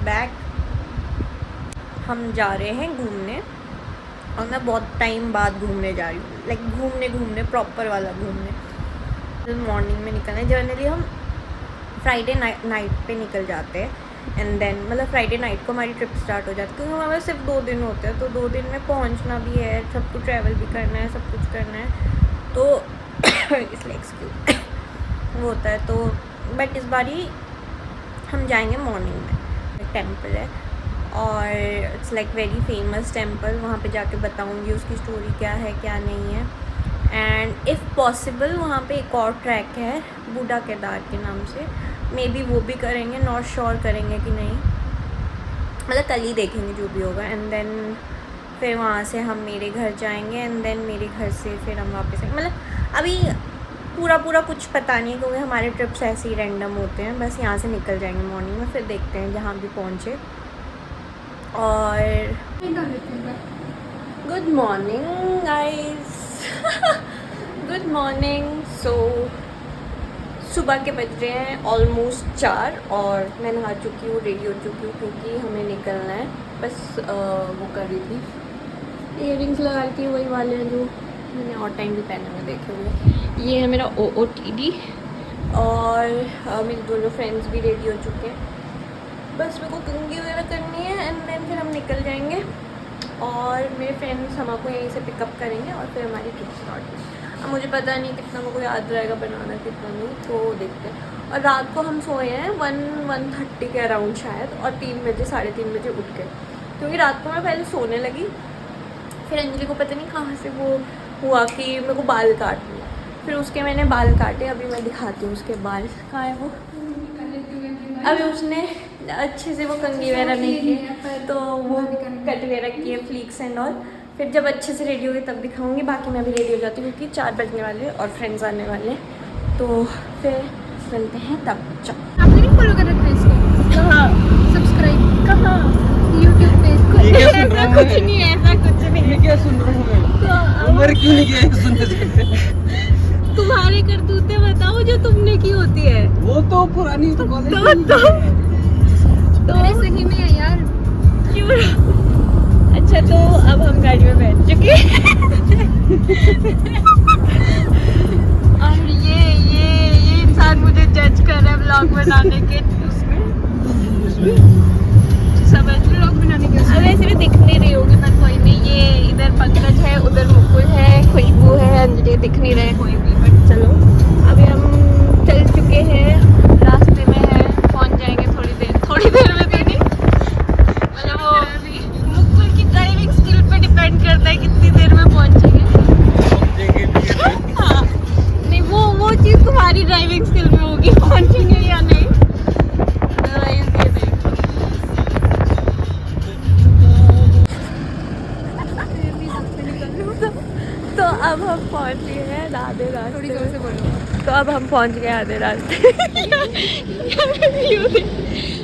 Back. हम जा रहे हैं घूमने और मैं बहुत टाइम बाद घूमने जा रही हूँ, लाइक घूमने प्रॉपर वाला घूमने। मॉर्निंग में निकलना है। जनरली हम फ्राइडे नाइट पे निकल जाते हैं एंड देन मतलब फ्राइडे नाइट को हमारी ट्रिप स्टार्ट हो जाती है, क्योंकि हमारे सिर्फ 2 दिन होते हैं, तो 2 दिन में पहुँचना भी है, सब कुछ ट्रैवल भी करना है, सब कुछ करना है, तो इसलिए एक्सक्यूज वो होता है। तो बट इस बार ही हम जाएंगे मॉर्निंग में। टेम्पल है और it's like very famous temple. वहाँ पे जाके बताऊँगी उसकी स्टोरी क्या है क्या नहीं है। एंड इफ़ पॉसिबल वहाँ पे एक और ट्रैक है बूढ़ा केदार के नाम से, मे बी वो भी करेंगे, नॉट श्योर करेंगे कि नहीं, मतलब कल ही देखेंगे जो भी होगा। एंड देन फिर वहाँ से हम मेरे घर जाएंगे एंड देन मेरे घर से फिर हम वापस आएंगे। मतलब अभी पूरा कुछ पता नहीं, क्योंकि हमारे ट्रिप्स ऐसे ही रैंडम होते हैं। बस यहाँ से निकल जाएंगे मॉर्निंग में, फिर देखते हैं जहाँ भी पहुँचे। और good morning guys. Good morning. So सुबह के बज रहे हैं ऑलमोस्ट 4 और मैं नहा चुकी हूँ, रेडी हो चुकी हूँ, क्योंकि हमें निकलना है। बस वो कर रही थी, इयररिंग्स लगा रही थी, वही वाले हैं जो मैंने और टाइम भी पहने हुए देखे हुए। ये है मेरा OOTD और मेरे दोनों फ्रेंड्स भी रेडी हो चुके हैं। बस मेरे को कंघी वगैरह करनी है एंड देन फिर हम निकल जाएंगे और मेरे फ्रेंड्स हमको यहीं से पिकअप करेंगे और फिर हमारी ट्रिप स्टार्ट होगी। अब मुझे पता नहीं कितना मेरे को याद रहेगा बनाना, कितना नहीं, तो देखते हैं। और रात को हम सोए हैं 1:30 के अराउंड शायद, और 3 बजे 3:30 बजे उठ गए, क्योंकि रात को मैं पहले सोने लगी, फिर अंजलि को पता नहीं कहाँ से वो हुआ कि मेरे को बाल काटने, फिर उसके मैंने बाल काटे। अभी मैं दिखाती हूँ उसके बाल कहाँ है वो। अभी उसने अच्छे से वो कंघी वगैरह नहीं किए, तो वो कट वगैरह किए, फ्लीक्स एंड ऑल। फिर जब अच्छे से रेडी हो गई तब दिखाऊंगी। बाकी मैं भी रेडी हो जाती हूँ, क्योंकि 4 बजने वाले और फ्रेंड्स आने वाले, तो फिर मिलते हैं तब। चलो, आपने नहीं फॉलो कर रखा है इसको? कहाँ सब्सक्राइब कहाँ? यूट्यूब पे। ऐसा कुछ नहीं है, ऐसा कुछ नहीं है। क्या सुन रहा हूँ मैं? उम्र क्यों नहीं किया है सुनते सुनते? तुम्हारी करतूतें बताओ जो तुमने की होती है। वो तो पुरानी तो कॉलेज अरे सही में है यार। क्यों? अच्छा, तो अब हम गाड़ी में बैठ चुके हैं और ये इंसान मुझे जज कर रहा है ब्लॉग बनाने के उसमें। समझ व्लॉग बनाने के अब ऐसे भी दिख नहीं रही होगी, पर कोई नहीं। ये इधर पंकज है, उधर मुकुल है, खुशबू है, अंजलि, दिख नहीं रहे कोई भी, बट चलो अभी हम चल चुके हैं, रास्ते में है, पहुंच जाएंगे थोड़ी देर में तो नहीं, मतलब वो मुकुल की ड्राइविंग स्किल पे डिपेंड करता है कितनी देर में पहुंचेंगे। हाँ, नहीं वो चीज़ तुम्हारी ड्राइविंग स्किल में होगी, पहुंचेंगे या नहीं। अदरवाइज ये नहीं। तो अब हम पहुंच गए हैं आधे रास्ते। थोड़ी जोर से बोलो। तो अब हम पहुंच गए आधे रास्ते।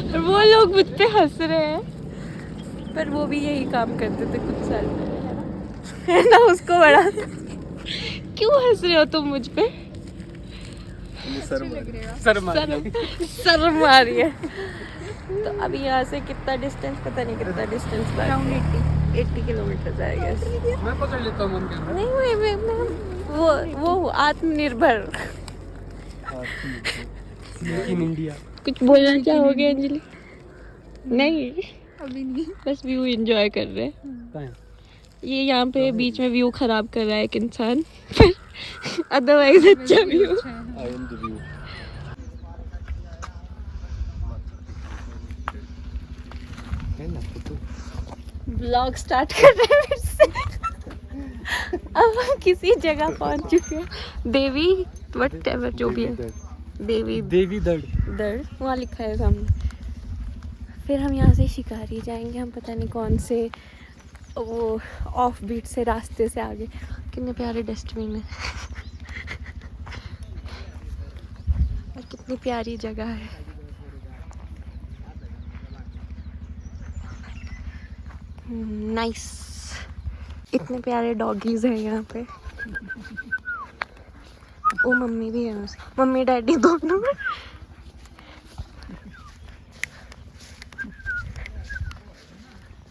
और वो लोग मुझ पे हंस रहे हैं, पर वो भी यही काम करते थे कुछ साल पहले, है ना? उसको बड़ा क्यों हंस रहे हो तुम मुझ पे? शर्म आ रही है। तो अभी यहाँ से कितना डिस्टेंस, पता नहीं कितना डिस्टेंस था, अराउंड 80 किलोमीटर आएगा। मैं पकड़ लेता हूँ मन के अंदर। नहीं वो आत्मनिर्भर। In India. कुछ बोलना चाहोगे अंजलि? नहीं, अभी नहीं। बस व्यू एंजॉय कर रहे हैं। ये यहाँ पे बीच में व्यू खराब कर रहा है एक इंसान, अदरवाइज अच्छा view. I am the view. Blog start कर रहे हैं फिर से। अब हम किसी जगह पहुंच चुके हैं, देवी वट एवर जो भी है, देवी दर वहाँ लिखा है सामने। फिर हम यहाँ से शिकारी जाएंगे, हम पता नहीं कौन से वो ऑफ बीट से रास्ते से आगे। कितने प्यारे डस्टबिन है और कितनी प्यारी जगह है। नाइस। इतने प्यारे डॉगीज हैं यहाँ पे। ओ मम्मी भी है उसकी, मम्मी डैडी दोनों।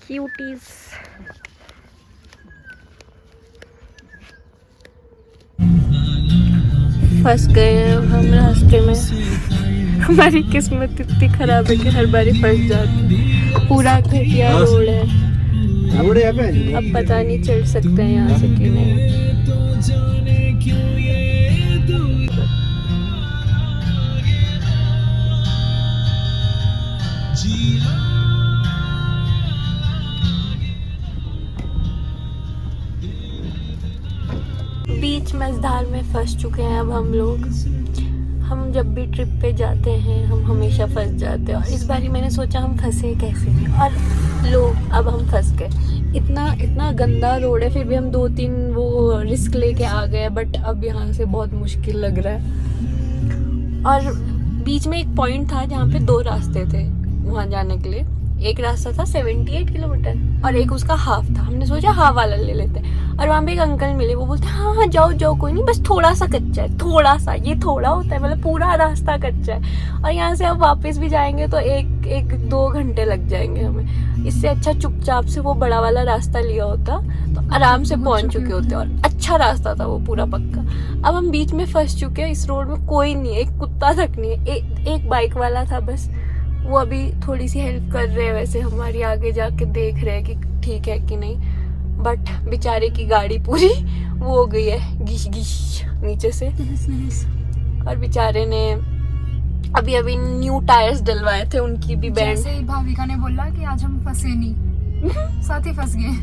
क्यूटीज। फंस गए हैं अब हम रास्ते में। हमारी किस्मत इतनी खराब है कि हर बारी फंस जाती है। पूरा घटिया रोड है। अब पता नहीं चल सकते हैं यहाँ से कि नहीं। बीच मझधार में फंस चुके हैं अब हम लोग। हम जब भी ट्रिप पे जाते हैं हम हमेशा फंस जाते हैं, और इस बारी मैंने सोचा हम फंसे कैसे नहीं, और लो अब हम फंस गए। इतना गंदा रोड है, फिर भी हम 2-3 वो रिस्क लेके आ गए, बट अब यहाँ से बहुत मुश्किल लग रहा है। और बीच में एक पॉइंट था जहाँ पे 2 रास्ते थे वहाँ जाने के लिए। एक रास्ता था 78 किलोमीटर और एक उसका हाफ था। हमने सोचा हाफ वाला ले लेते हैं, और वहाँ पे एक अंकल मिले, वो बोलते हाँ हाँ जाओ जाओ कोई नहीं, बस थोड़ा सा कच्चा है, थोड़ा सा, ये थोड़ा होता है मतलब पूरा रास्ता कच्चा है, और यहाँ से अब वापस भी जाएंगे तो 1-2 घंटे लग जाएंगे हमें। इससे अच्छा चुपचाप से वो बड़ा वाला रास्ता लिया होता तो आराम से पहुँच चुके होते, और अच्छा रास्ता था वो पूरा पक्का। अब हम बीच में फंस चुके हैं, इस रोड में कोई नहीं है, एक कुत्ता तक नहीं है, एक बाइक वाला था बस, वो अभी थोड़ी सी हेल्प कर रहे हैं वैसे हमारी, आगे जाके देख रहे हैं कि ठीक है कि नहीं, बट बेचारे की गाड़ी पूरी वो हो गई है घिस घिस नीचे से। और बेचारे ने अभी न्यू टायर्स डलवाए थे, उनकी भी बैंड। जैसे ही भाविका ने बोला कि आज हम फंसे नहीं, साथ ही फंस गए।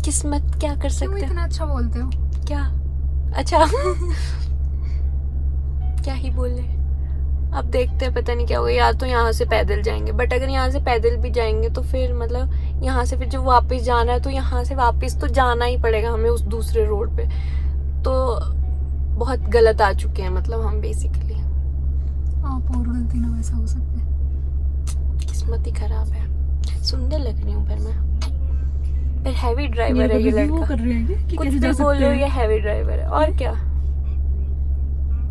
किस्मत क्या कर सकते हैं। इतना अच्छा बोलते हो क्या अच्छा क्या ही बोले। अब देखते हैं पता नहीं क्या होगा, या तो यहाँ से पैदल जाएंगे, बट अगर यहाँ से पैदल भी जाएंगे तो फिर मतलब यहाँ से फिर जब वापस जाना है तो यहाँ से वापस तो जाना ही पड़ेगा हमें उस दूसरे रोड पे, तो बहुत गलत आ चुके हैं मतलब हम बेसिकली। आप और गलती ना वैसा हो सकता है। किस्मत ही खराब है। सुंदर लग रही हूँ पर मैं, पर हैवी ड्राइवर है ये लड़का। कर रहे हैं कि कुछ भी बोल रहे हो, ये हैवी ड्राइवर है और क्या।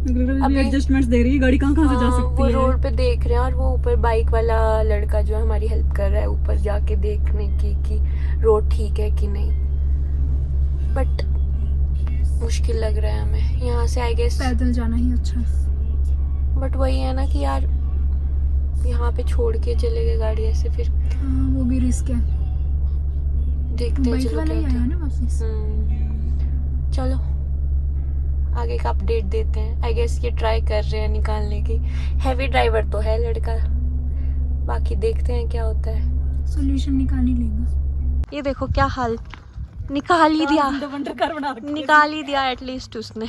अभी एडजस्टमेंट्स दे रही है, गाड़ी कहाँ से जा सकती वो है। रोड पे देख रहे हैं, और वो ऊपर बाइक वाला लड़का जो है हमारी हेल्प कर रहा है ऊपर जाके देखने की कि रोड ठीक है कि नहीं, बट मुश्किल लग रहा है हमें यहाँ से आई गेस। पैदल जाना ही अच्छा है, बट वही है ना कि यार यहाँ पे छोड़ के चले गए गाड़ी ऐसे, फिर वो भी रिस्क है। देखते हैं बाइक चलो वाला ही क्या आया ना वापस। चलो आगे का अपडेट देते हैं। आई गेस ये ट्राई कर रहे हैं निकालने की। हैवी ड्राइवर तो है लड़का, बाकी देखते हैं क्या होता है। सॉल्यूशन निकाल ही लेगा। ये देखो क्या हाल, निकाल ही दिया, निकाल ही दिया एटलीस्ट उसने।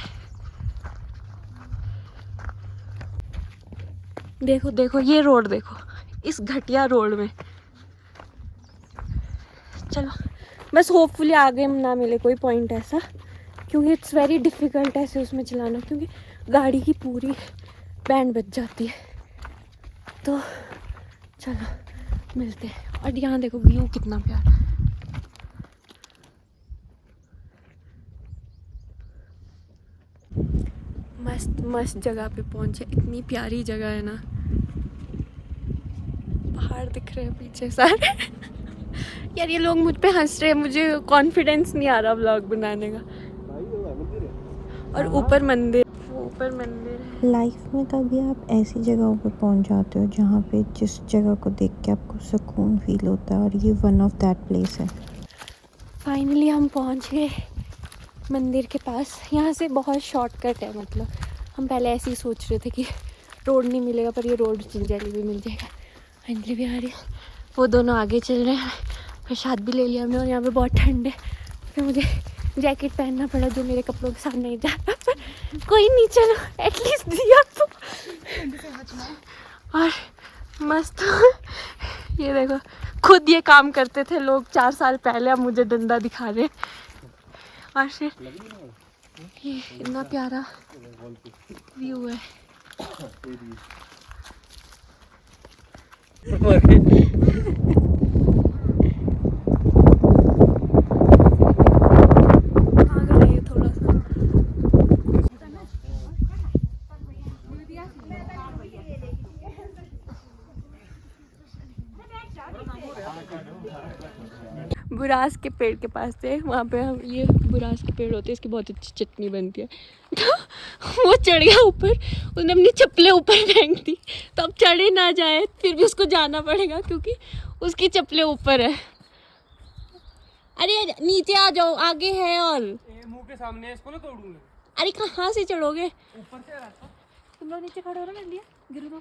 देखो देखो ये रोड देखो, इस घटिया रोड में। चलो बस होपफुली आगे ना मिले कोई पॉइंट ऐसा, क्योंकि इट्स वेरी डिफ़िकल्ट ऐसे उसमें चलाना, क्योंकि गाड़ी की पूरी बैंड बज जाती है। तो चलो मिलते हैं। और यहाँ देखो व्यू कितना प्यारा, मस्त मस्त जगह पे पहुँचे। इतनी प्यारी जगह है ना, पहाड़ दिख रहे हैं पीछे सारे। यार ये लोग मुझ पे हंस रहे हैं, मुझे कॉन्फिडेंस नहीं आ रहा व्लॉग बनाने का। और ऊपर मंदिर, वो ऊपर मंदिर है। लाइफ में कभी आप ऐसी जगहों पे पहुंच जाते हो जहाँ पे जिस जगह को देख के आपको सुकून फील होता है, और ये वन ऑफ दैट प्लेस है। फाइनली हम पहुँच गए मंदिर के पास। यहाँ से बहुत शॉर्टकट है, मतलब हम पहले ऐसे ही सोच रहे थे कि रोड नहीं मिलेगा, पर ये रोड जल्दी भी मिल जाएगा। फाइनली भी आ रही है। वो दोनों आगे चल रहे हैं, प्रसाद भी ले लिया हमने, और यहाँ पे बहुत ठंड है, फिर मुझे जैकेट पहनना पड़ा जो मेरे कपड़ों के साथ नहीं जा रहा, पर कोई नहीं, चलो एटलीस्ट दिया तो। और मस्त ये देखो, खुद ये काम करते थे लोग 4 साल पहले, अब मुझे डंडा दिखा रहे हैं। और फिर ये इतना प्यारा व्यू है। बुरास के पेड़ के पास थे, वहाँ पे हम ये बुरास के पेड़ होते हैं, इसकी बहुत अच्छी चटनी बनती है। तो वो चढ़ गया ऊपर, उसने अपनी चप्पलें ऊपर फेंक दी, तो अब चढ़े ना जाए फिर भी उसको जाना पड़ेगा क्योंकि उसकी चप्पलें ऊपर है। अरे नीचे आ जाओ, आगे है और मुंह के सामने इसको ना तोड़ूंगा। अरे कहाँ से चढ़ोगे? ऊपर से रास्ता। तुम लोग नीचे खड़े हो रहे हैं, गिरो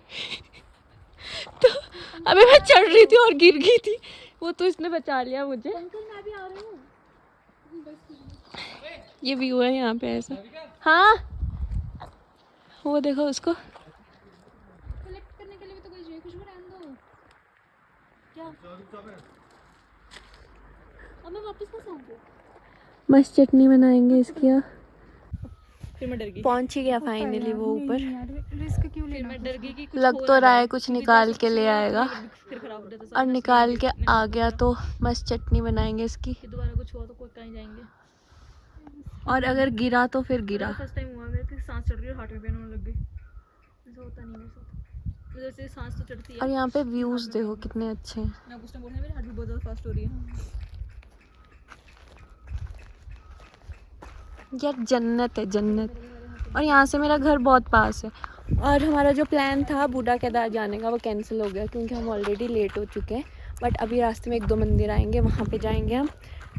तो अबे मैं चढ़ रही थी और गिर गई थी, वो तो इसने बचा लिया मुझे। अंकल मैं भी आ रही हूँ। ये व्यू है यहाँ पे ऐसा। हाँ वो देखो उसको। कलेक्ट करने के लिए भी तो कोई चाहिए, खुशबू रहने दो। क्या अब मैं वापस कहाँ आऊँ? मस्त चटनी बनाएंगे इसकी। फिर मैं डर गई। पहुंच ही गया फाइनली वो ऊपर। रिस्क क्यों लेना? मैं डर गई कि लग तो रहा है कुछ निकाल के ले आएगा, फिर खराब हो जाता है। और निकाल के आ गया तो मस्त चटनी बनाएंगे इसकी। दोबारा कुछ हुआ तो कोई कहीं जाएंगे। और अगर गिरा तो फिर गिरा। फर्स्ट टाइम हुआ मेरे की सांस चढ़ रही है, हार्ट में पेन होने लग गई। ऐसा होता नहीं मेरे साथ, मेरे से सांस तो चढ़ती है। और यहाँ पे व्यूज देखो कितने अच्छे हैं। मैं कुछ टाइम बोल रही हूं, मेरी हार्ट भी बहुत ज़्यादा फास्ट हो रही है। यार जन्नत है जन्नत। और यहाँ से मेरा घर बहुत पास है। और हमारा जो प्लान था बूढ़ा केदार जाने का वो कैंसिल हो गया क्योंकि हम ऑलरेडी लेट हो चुके हैं। बट अभी रास्ते में 1-2 मंदिर आएंगे, वहाँ पे जाएंगे हम,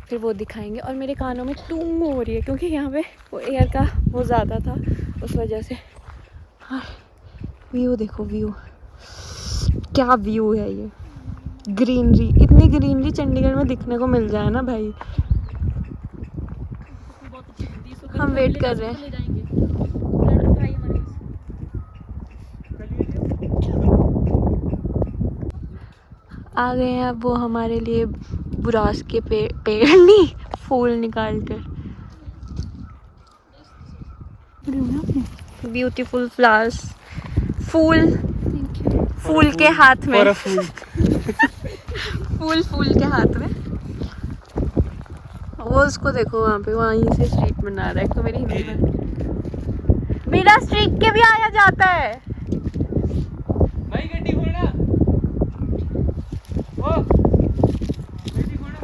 फिर वो दिखाएंगे। और मेरे कानों में टूंग हो रही है क्योंकि यहाँ पे वो एयर का वो ज़्यादा था उस वजह से। हाँ व्यू देखो, व्यू क्या व्यू है ये। ग्रीनरी, इतनी ग्रीनरी चंडीगढ़ में दिखने को मिल जाए ना भाई। हम वेट कर रहे हैं। आ गए हैं अब वो हमारे लिए बुरास के पेड़ नहीं, फूल निकाल कर। ब्यूटीफुल फ्लावर्स, फूल के हाथ में। फूल के हाथ में। वो उसको देखो वहाँ पे, वहीं से स्ट्रीट बना रहा है। तो मेरी हिंदी में मेरा स्ट्रीट के भी आया जाता है भाई। गड्डी खोलना, ओ गड्डी खोलना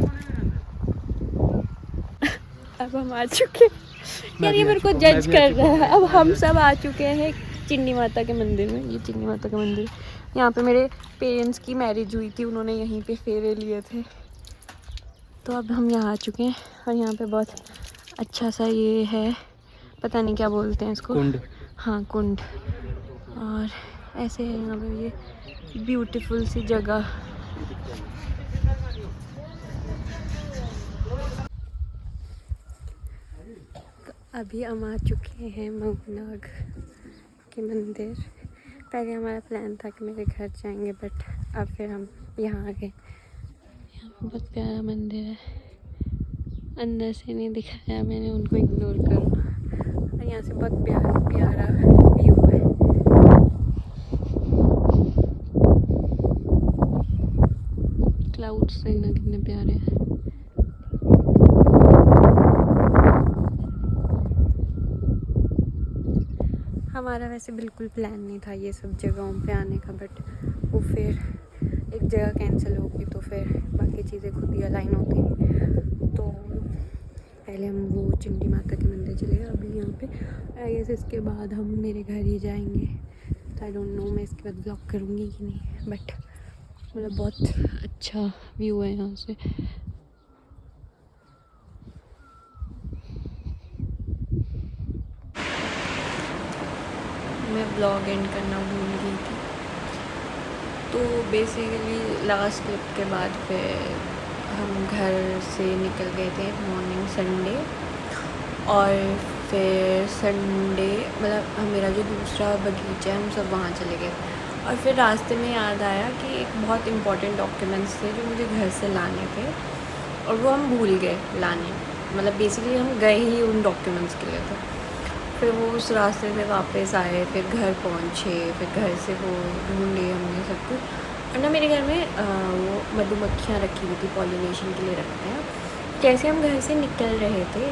अब हम आ चुके। यार ये मेरे को जज कर रहा है। अब हम सब आ चुके हैं चिन्नी माता के मंदिर में। ये चिन्नी माता का मंदिर, यहाँ पे मेरे पेरेंट्स की मैरिज हुई थी, उन्होंने यहीं पे फेरे लिए थे। तो अब हम यहाँ आ चुके हैं और यहाँ पे बहुत अच्छा सा ये है, पता नहीं क्या बोलते हैं इसको, कुंड। हाँ कुंड। और ऐसे है यहाँ पे ये ब्यूटीफुल सी जगह। अभी हम आ चुके हैं मऊनाग के मंदिर। पहले हमारा प्लान था कि मेरे घर जाएंगे, बट अब फिर हम यहाँ आ गए। यहाँ बहुत प्यारा मंदिर है, अंदर से नहीं दिखाया मैंने, उनको इग्नोर करो। और यहाँ से बहुत प्यारा व्यू है। क्लाउड्स देखना कितने प्यारे हैं। हमारा वैसे बिल्कुल प्लान नहीं था ये सब जगहों पे आने का, बट वो फिर एक जगह कैंसिल हो गई तो फिर बाकी चीज़ें खुद ही अलाइन होती हैं। तो पहले हम वो चंडी माता के मंदिर चले गए, अभी यहाँ पे आई गेस इसके बाद हम मेरे घर ही जाएंगे। तो आई डोंट नो मैं इसके बाद ब्लॉग करूँगी कि नहीं, बट मतलब बहुत अच्छा व्यू है यहाँ से। मैं ब्लॉग एंड करना भूल गई थी। तो बेसिकली लास्ट ट्रिप के बाद फिर हम घर से निकल गए थे मॉर्निंग संडे, और फिर संडे मतलब मेरा जो दूसरा बगीचा है हम सब वहाँ चले गए। और फिर रास्ते में याद आया कि एक बहुत इम्पॉर्टेंट डॉक्यूमेंट्स थे जो मुझे घर से लाने थे, और वो हम भूल गए लाने। मतलब बेसिकली हम गए ही उन डॉक्यूमेंट्स के लिए थे। फिर वो उस रास्ते से वापस आए, फिर घर पहुँचे, फिर घर से वो ढूंढे हमने सब कुछ। और ना मेरे घर में वो मधुमक्खियाँ रखी हुई थी, पॉलिनेशन के लिए रखते हैं। जैसे हम घर से निकल रहे थे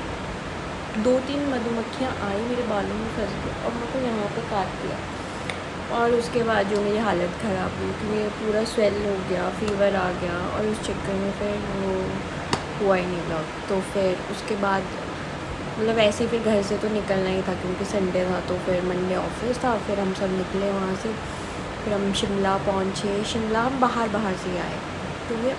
2-3 मधुमक्खियाँ आई, मेरे बालों में फंस गई और मेरे को यहाँ पे काट दिया। और उसके बाद जो मेरी हालत ख़राब हुई क्योंकि पूरा स्वेल हो गया, फीवर आ गया और उस चक्कर में फिर वो हुआ ही नहीं ब्लॉग। तो फिर उसके बाद मतलब ऐसे ही फिर घर से तो निकलना ही था क्योंकि संडे था, तो फिर मंडे ऑफिस था। फिर हम सब निकले वहाँ से, फिर हम शिमला पहुँचे। शिमला हम बाहर से आए क्योंकि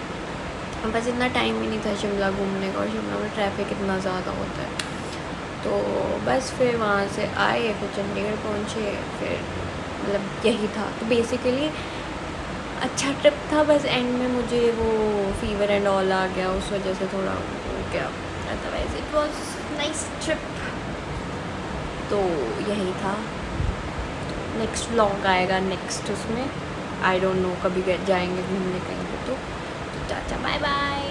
बस इतना टाइम ही नहीं था शिमला घूमने का, और शिमला में ट्रैफिक इतना ज़्यादा होता है। तो बस फिर वहाँ से आए, फिर चंडीगढ़ पहुँचे, फिर मतलब यही था। तो बेसिकली अच्छा ट्रिप था, बस एंड में मुझे वो फीवर एंड ऑल आ गया, उस वजह से थोड़ा हो गया। Otherwise it was nice trip. तो यही था। नेक्स्ट व्लॉग आएगा नेक्स्ट, उसमें आई डोंट नो कभी जाएंगे घूमने कहीं पे। तो चाचा बाय बाय।